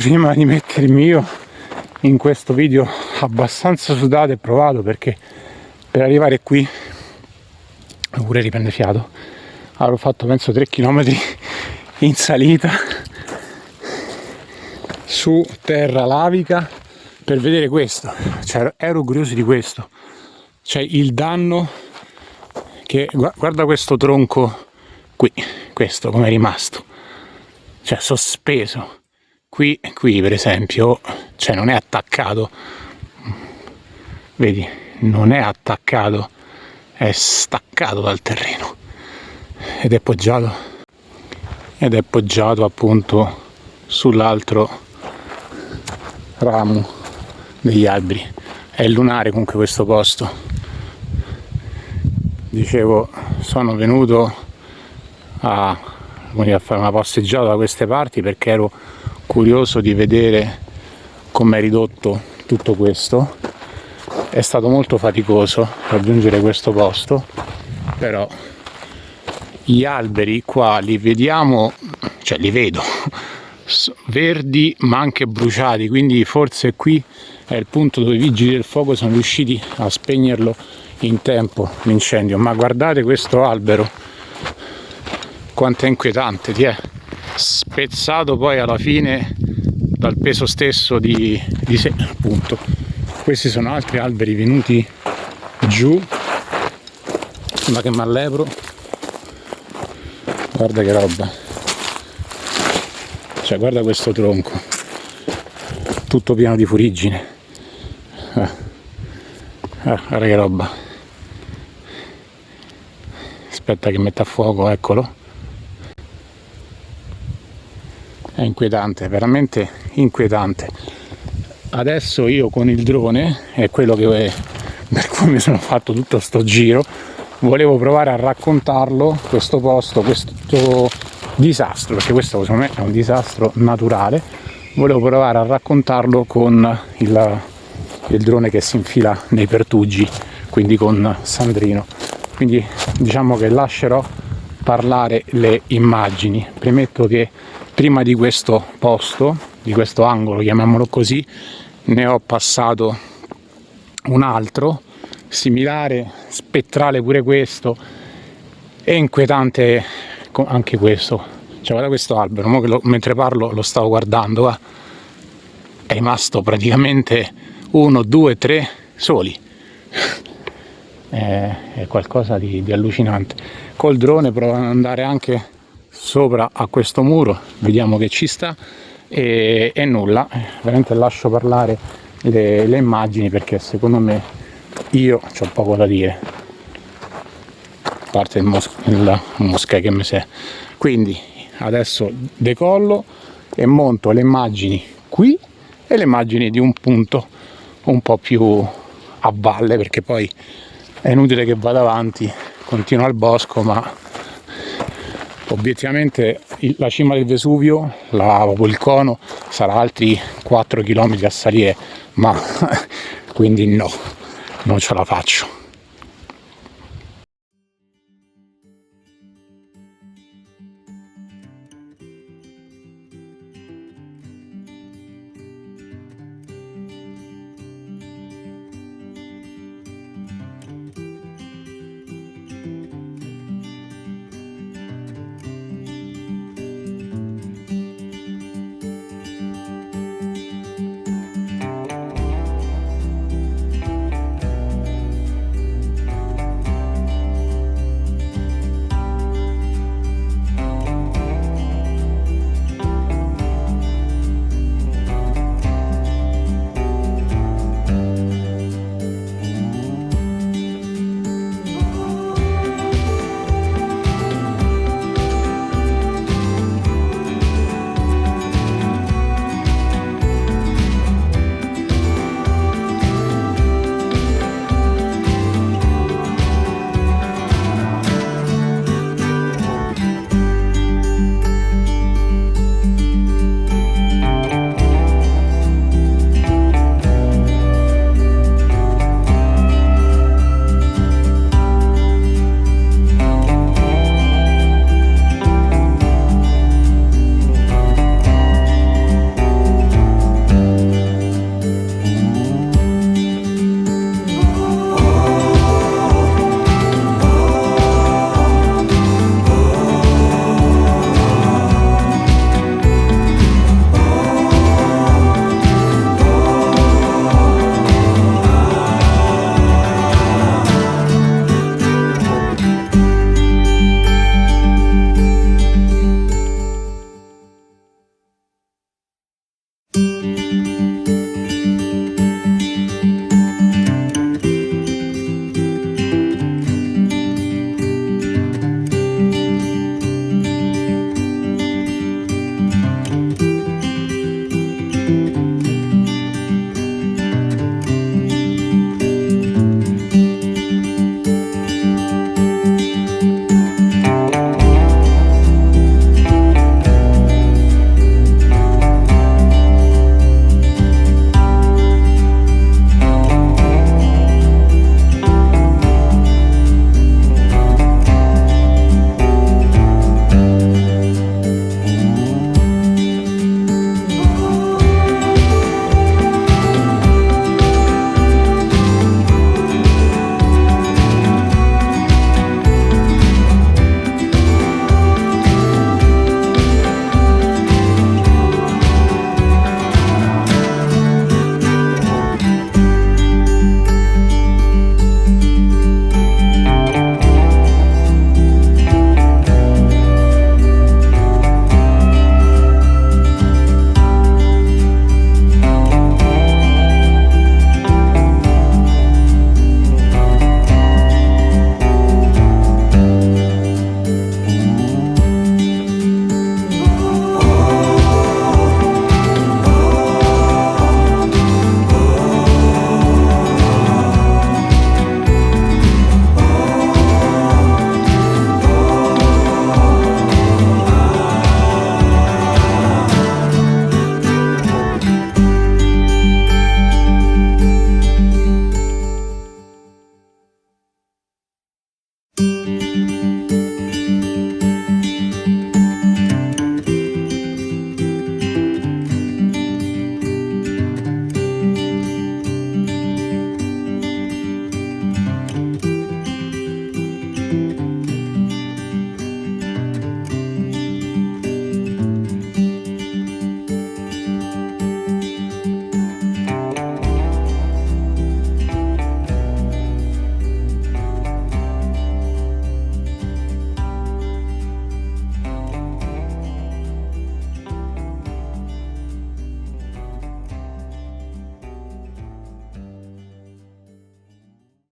prima di mettermi io in questo video abbastanza sudato e provato, perché per arrivare qui pure riprende fiato, avrò fatto penso 3 km in salita su terra lavica per vedere questo, cioè ero curioso di questo, cioè il danno che, guarda questo tronco qui, questo come è rimasto, cioè sospeso qui per esempio, cioè non è attaccato, vedi, non è attaccato, è staccato dal terreno ed è poggiato appunto sull'altro ramo degli alberi. È lunare comunque questo posto. Dicevo, sono venuto a fare una passeggiata da queste parti perché ero curioso di vedere com'è ridotto tutto questo. È stato molto faticoso raggiungere questo posto, però gli alberi qua li vediamo, cioè li vedo verdi ma anche bruciati, quindi forse qui è il punto dove i vigili del fuoco sono riusciti a spegnerlo in tempo l'incendio. Ma guardate questo albero quanto è inquietante, spezzato poi alla fine dal peso stesso di sé, appunto. Questi sono altri alberi venuti giù, ma che mallepro, guarda che roba, cioè guarda questo tronco tutto pieno di furigine, guarda che roba, aspetta che metta a fuoco, eccolo, è inquietante, veramente inquietante. Adesso io con il drone, è quello per cui mi sono fatto tutto sto giro, volevo provare a raccontarlo, questo posto, questo disastro, perché questo secondo me è un disastro naturale, volevo provare a raccontarlo con il drone che si infila nei pertugi, quindi con Sandrino. Quindi diciamo che lascerò parlare le immagini. Premetto che prima di questo posto, di questo angolo, chiamiamolo così, ne ho passato un altro similare, spettrale pure questo, è inquietante anche questo. Cioè guarda questo albero, mentre parlo lo stavo guardando, è rimasto praticamente 1, 2, 3 soli. È qualcosa di allucinante. Col drone provo ad andare anche sopra a questo muro, vediamo che ci sta, e nulla, veramente lascio parlare le immagini, perché secondo me io c'ho poco da dire, a parte il mosca che mi sei. Quindi adesso decollo e monto le immagini qui e le immagini di un punto un po' più a valle, perché poi è inutile che vada avanti, continuo al bosco, ma obiettivamente la cima del Vesuvio, il cono, sarà altri 4 km a salire, ma quindi no, non ce la faccio. Thank